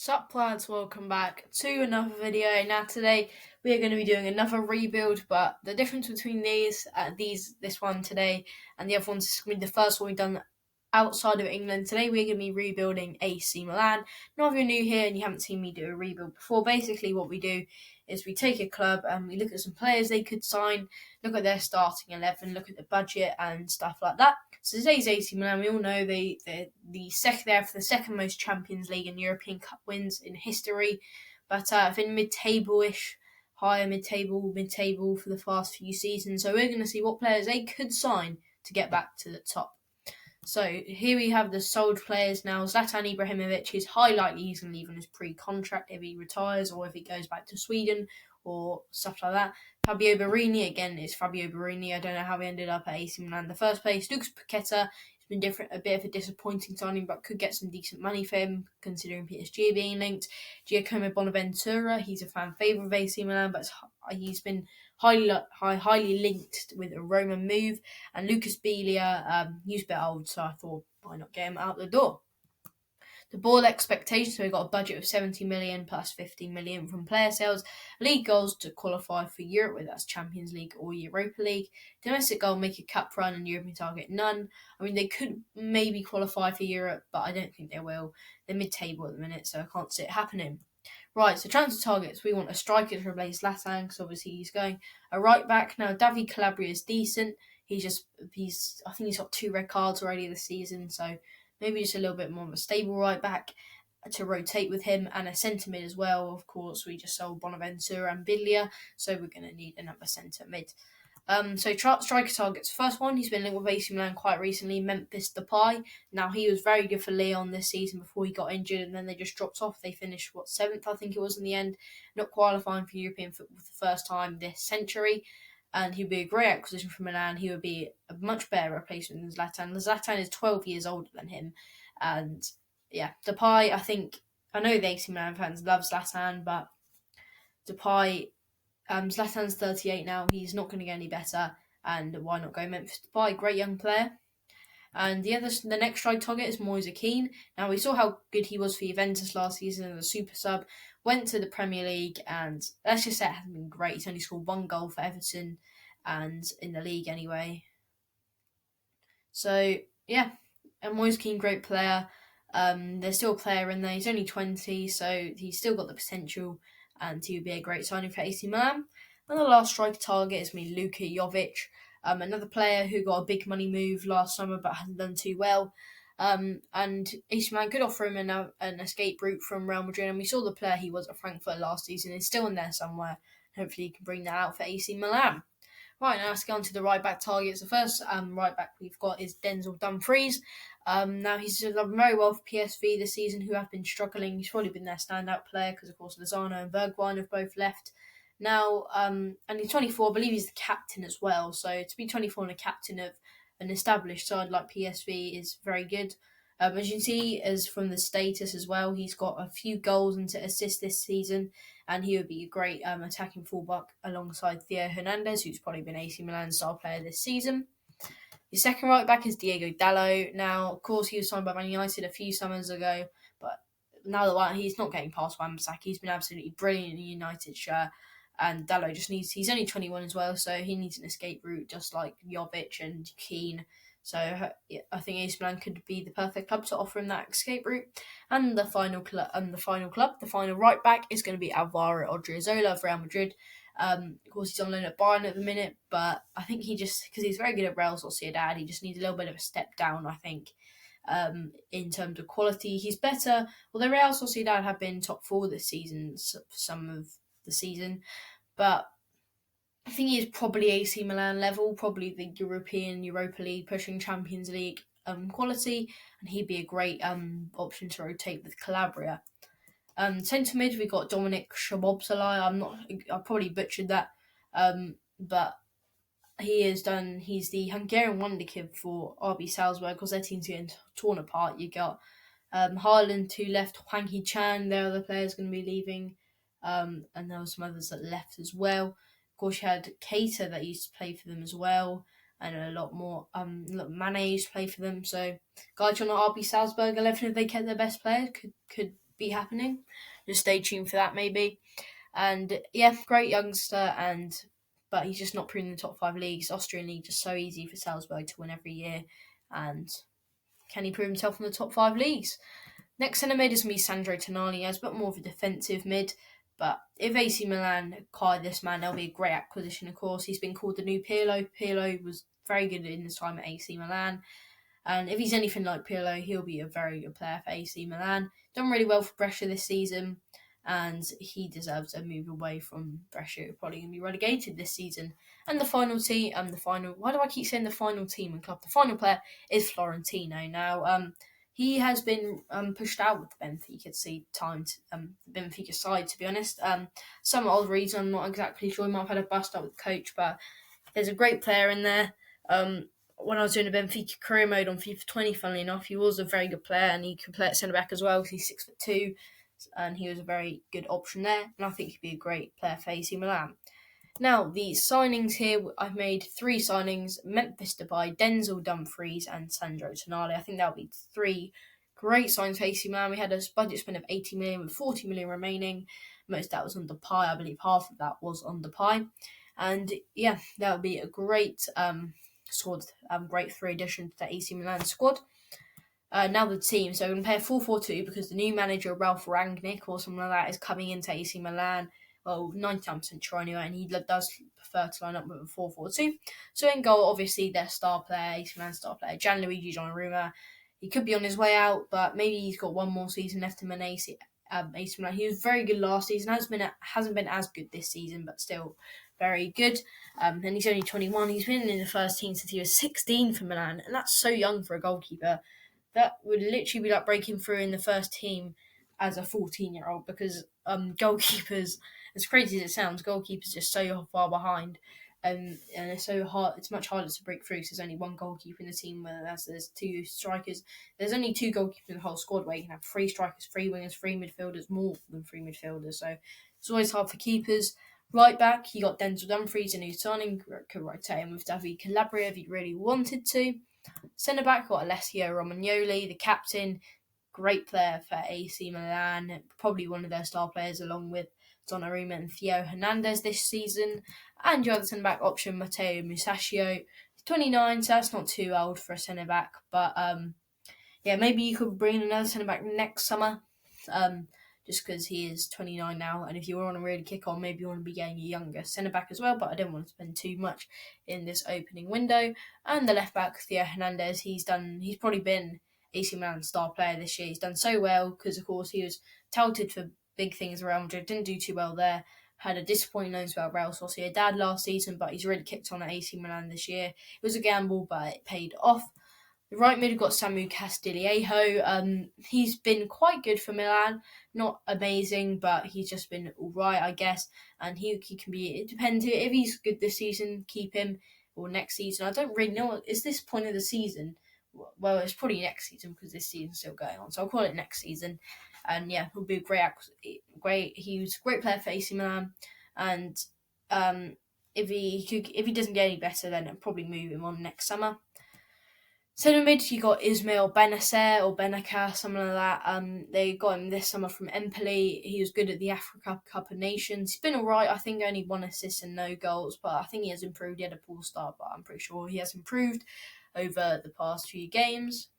Sup lads, welcome back to another video. Now today we are going to be doing another rebuild, but the difference between this one today and the other ones is going to be the first one we've done outside of England. Today we're going to be rebuilding AC Milan. Now if you're new here and you haven't seen me do a rebuild before, basically what we do is we take a club and we look at some players they could sign, look at their starting 11, look at the budget and stuff like that. So today's AC Milan, we all know they're for the second most Champions League and European Cup wins in history, but I've been mid-table-ish, higher mid-table for the past few seasons. So we're going to see what players they could sign to get back to the top. So here we have the sold players now. Zlatan Ibrahimovic is highly likely he's going to leave on his pre-contract if he retires or if he goes back to Sweden or stuff like that. Fabio Borini, again, it's Fabio Borini. I don't know how he ended up at AC Milan in the first place. Lucas Paqueta, it's been a bit of a disappointing signing, but could get some decent money for him, considering PSG being linked. Giacomo Bonaventura, he's a fan favourite of AC Milan, but he's been highly linked with a Roma move. And Lucas Biglia, he's a bit old, so I thought, why not get him out the door? The ball expectations, so we got a budget of 70 million plus 15 million from player sales. League goals to qualify for Europe, whether that's Champions League or Europa League. Domestic goal, make a cup run, and European target, none. I mean, they could maybe qualify for Europe, but I don't think they will. They're mid-table at the minute, so I can't see it happening. Right, so transfer targets, we want a striker to replace Zlatan, because obviously he's going. A right back, now David Calabria is decent. I think he's got 2 red cards already this season, so maybe just a little bit more of a stable right back to rotate with him, and a centre mid as well. Of course, we just sold Bonaventura and Biglia, so we're going to need another centre mid. So striker targets. First one, he's been linked with AC Milan quite recently, Memphis Depay. Now, he was very good for Lyon this season before he got injured, and then they just dropped off. They finished, 7th, I think it was in the end, not qualifying for European football for the first time this century. And he'd be a great acquisition for Milan. He would be a much better replacement than Zlatan. Zlatan is 12 years older than him. And yeah, Depay, I know the AC Milan fans love Zlatan, but Depay, Zlatan's 38 now. He's not going to get any better. And why not go Memphis Depay? Great young player. And the next strike target is Moise Kean. Now, we saw how good he was for Juventus last season as a super sub. Went to the Premier League, and let's just say it hasn't been great. He's only scored 1 goal for Everton, and in the league anyway. So, yeah, and Moise Kean, great player. There's still a player in there. He's only 20, so he's still got the potential, and he would be a great signing for AC Milan. And the last striker target is Luka Jovic. Another player who got a big money move last summer but hasn't done too well. And AC Milan could offer him an escape route from Real Madrid. And we saw the player he was at Frankfurt last season is still in there somewhere. Hopefully he can bring that out for AC Milan. Right, now let's get on to the right back targets. The first right back we've got is Denzel Dumfries. Now he's done very well for PSV this season, who have been struggling. He's probably been their standout player because, of course, Lozano and Bergwijn have both left. Now, and he's 24, I believe he's the captain as well. So to be 24 and a captain of an established side like PSV is very good. As you can see, as from the status as well, he's got a few goals and assists this season, and he would be a great attacking fullback alongside Theo Hernandez, who's probably been AC Milan's star player this season. His second right back is Diego Dallo. Now, of course, he was signed by Man United a few summers ago, but now that he's not getting past Wan-Bissaka, he's been absolutely brilliant in the United shirt. And Dallo he's only 21 as well, so he needs an escape route just like Jovic and Keane. So I think AC Milan could be the perfect club to offer him that escape route. And the final right back is going to be Alvaro Odriozola of Real Madrid. Of course, he's on loan at Bayern at the minute, but I think because he's very good at Real Sociedad, he just needs a little bit of a step down, I think. In terms of quality, he's better. Well, the Real Sociedad have been top 4 this season, some of the season, but I think he is probably AC Milan level, probably the Europa League, pushing Champions League quality, and he'd be a great option to rotate with Calabria. Centre mid, we got Dominik Szoboszlai. I probably butchered that, but he's the Hungarian wonder kid for RB Salzburg, because their team's getting torn apart. You got Haaland, 2 left, Hwang Hee-chan, their other players going to be leaving, and there were some others that left as well. Of course, you had Keita that used to play for them as well, and a lot more. Mane used to play for them. So, guys on the RB Salzburg 11, if they kept their best player, could be happening. Just stay tuned for that, maybe. And yeah, great youngster, but he's just not proven in the top 5 leagues. Austrian league just so easy for Salzburg to win every year, and can he prove himself in the top 5 leagues? Next centre mid is going to be Sandro Tonali. As a bit more of a defensive mid, but if AC Milan acquire this man, they'll be a great acquisition. Of course, he's been called the new Pirlo. Pirlo was very good in his time at AC Milan. And if he's anything like Pirlo, he'll be a very good player for AC Milan. Done really well for Brescia this season, and he deserves a move away from Brescia, who are probably going to be relegated this season. And the final team, why do I keep saying the final team and club? The final player is Florentino. Now, he has been pushed out with the Benfica the Benfica side, to be honest. Some odd reason, I'm not exactly sure. He might have had a bust up with the coach, but there's a great player in there. When I was doing a Benfica career mode on FIFA 20, funnily enough, he was a very good player, and he could play at centre back as well because he's 6'2", and he was a very good option there. And I think he'd be a great player for AC Milan. Now, the signings here, I've made 3 signings: Memphis Depay, Denzel Dumfries, and Sandro Tonali. I think that'll be 3 great signings for AC Milan. We had a budget spend of 80 million with 40 million remaining. Most of that was on Depay. I believe half of that was on Depay. And yeah, that'll be a great squad, great 3 additions to the AC Milan squad. Now the team, so we're going to play a 4-4-2 because the new manager, Ralph Rangnick or something like that, is coming into AC Milan. Well, 99% sure anyway, and he does prefer to line up with a 4-4-2. So in goal, obviously, their star player, AC Milan star player, Gianluigi Donnarumma. He could be on his way out, but maybe he's got one more season left in AC Milan. He was very good last season, hasn't been as good this season, but still very good. And he's only 21. He's been in the first team since he was 16 for Milan, and that's so young for a goalkeeper. That would literally be like breaking through in the first team as a 14-year-old, because goalkeepers, as crazy as it sounds, goalkeepers are just so far behind, and it's so hard. It's much harder to break through because there's only one goalkeeper in the team, whereas there's 2 strikers. There's only 2 goalkeepers in the whole squad, where you can have 3 strikers, 3 wingers, 3 midfielders, more than 3 midfielders. So it's always hard for keepers. Right back, you got Denzel Dumfries, a new signing, could rotate him with David Calabria if he really wanted to. Centre back, got Alessio Romagnoli, the captain, great player for AC Milan, probably one of their star players along with Donnarumma and Theo Hernandez this season. And your other centre back option, Matteo Musacchio. He's 29, so that's not too old for a centre back, but yeah, maybe you could bring in another centre back next summer. Just because he is 29 now, and if you want to really kick on, maybe you want to be getting a younger centre-back as well, but I don't want to spend too much in this opening window. And the left-back, Theo Hernandez, he's probably been AC Milan's star player this year. He's done so well because, of course, he was touted for big things around Madrid, didn't do too well there, had a disappointing loan spell at Real Sociedad last season, but he's really kicked on at AC Milan this year. It was a gamble, but it paid off. The right mid, we've got Samu Castillejo. He's been quite good for Milan. Not amazing, but he's just been alright, I guess. And he can be, it depends. If he's good this season, keep him. Or next season. I don't really know. Is this point of the season? Well, it's probably next season because this season's still going on. So I'll call it next season. And yeah, he'll be he was a great player for AC Milan. And if he doesn't get any better, then I'll probably move him on next summer. Centre mid, you got Ismail Benacer or Benacer, something like that. They got him this summer from Empoli. He was good at the Africa Cup of Nations. He's been alright. I think only 1 assist and no goals, but I think he has improved. He had a poor start, but I'm pretty sure he has improved over the past few games.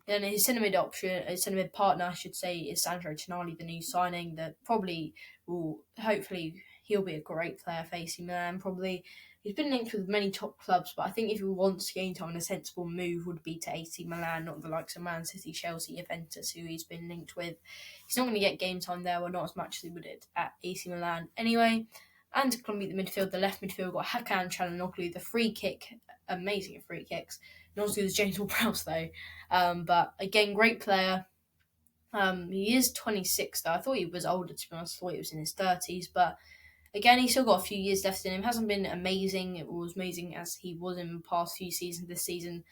Then his centre mid partner, I should say, is Sandro Tonali, the new signing that probably will, hopefully, he'll be a great player for AC Milan. Probably, he's been linked with many top clubs, but I think if he wants game time, a sensible move would be to AC Milan, not the likes of Man City, Chelsea, Juventus, who he's been linked with. He's not going to get game time there, or not as much as he would at AC Milan anyway. And to complete the midfield, the left midfield got Hakan Çalhanoğlu, the free kick, amazing at free kicks. Not as good as James Ward-Prowse though. But again, great player. He is 26 though. I thought he was older, to be honest. I thought he was in his 30s. But again, he's still got a few years left in him. Hasn't been amazing. It was amazing as he was in the past few seasons this season.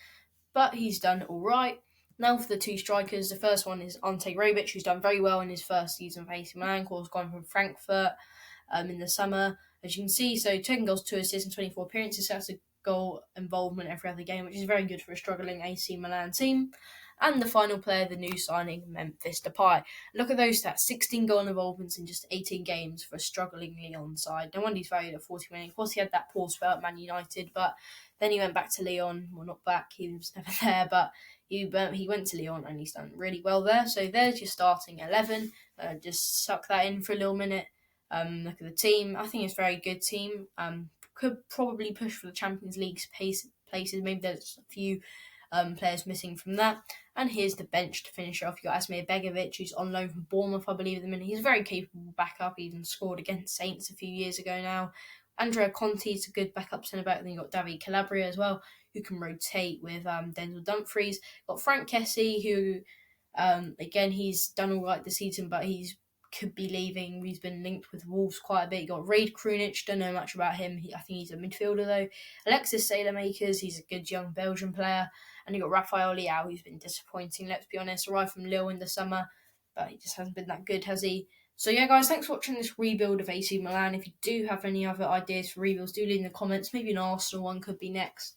But he's done all right. Now for the 2 strikers. The first one is Ante Rebic, who's done very well in his first season for AC Milan. Of course, gone from Frankfurt in the summer, as you can see. So 10 goals, 2 assists, and 24 appearances. So that's a goal involvement every other game, which is very good for a struggling AC Milan team. And the final player, the new signing, Memphis Depay. Look at those stats: 16 goal involvements in just 18 games for a struggling Lyon side. No wonder he's valued at 40 million. Of course, he had that poor spell at Man United, but then he went back to Lyon. Well, not back; he was never there, but he went to Lyon and he's done really well there. So there's your starting 11. Just suck that in for a little minute. Look at the team. I think it's a very good team. Could probably push for the Champions League places. Maybe there's a few players missing from that. And here's the bench to finish off. You've got Asmir Begovic, who's on loan from Bournemouth, I believe, at the minute. He's a very capable backup. He even scored against Saints a few years ago now. Andrea Conti is a good backup centre back. Then you've got David Calabria as well, who can rotate with Denzel Dumfries. Got Frank Kessie, who, again, he's done all right this season, but he's could be leaving. He's been linked with Wolves quite a bit. You got Raid Krunic, don't know much about him. I think he's a midfielder though. Alexis Sailor-Makers, he's a good young Belgian player. And you got Rafael Leao, who's been disappointing, let's be honest. Arrived from Lille in the summer, but he just hasn't been that good, has he? So yeah, guys, thanks for watching this rebuild of AC Milan. If you do have any other ideas for rebuilds, do leave in the comments. Maybe an Arsenal one could be next.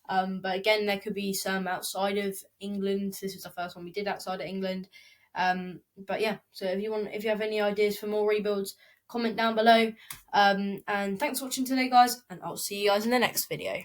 But again, there could be some outside of England. This is the first one we did outside of England. But yeah, so if you have any ideas for more rebuilds, comment down below. And thanks for watching today, guys, and I'll see you guys in the next video.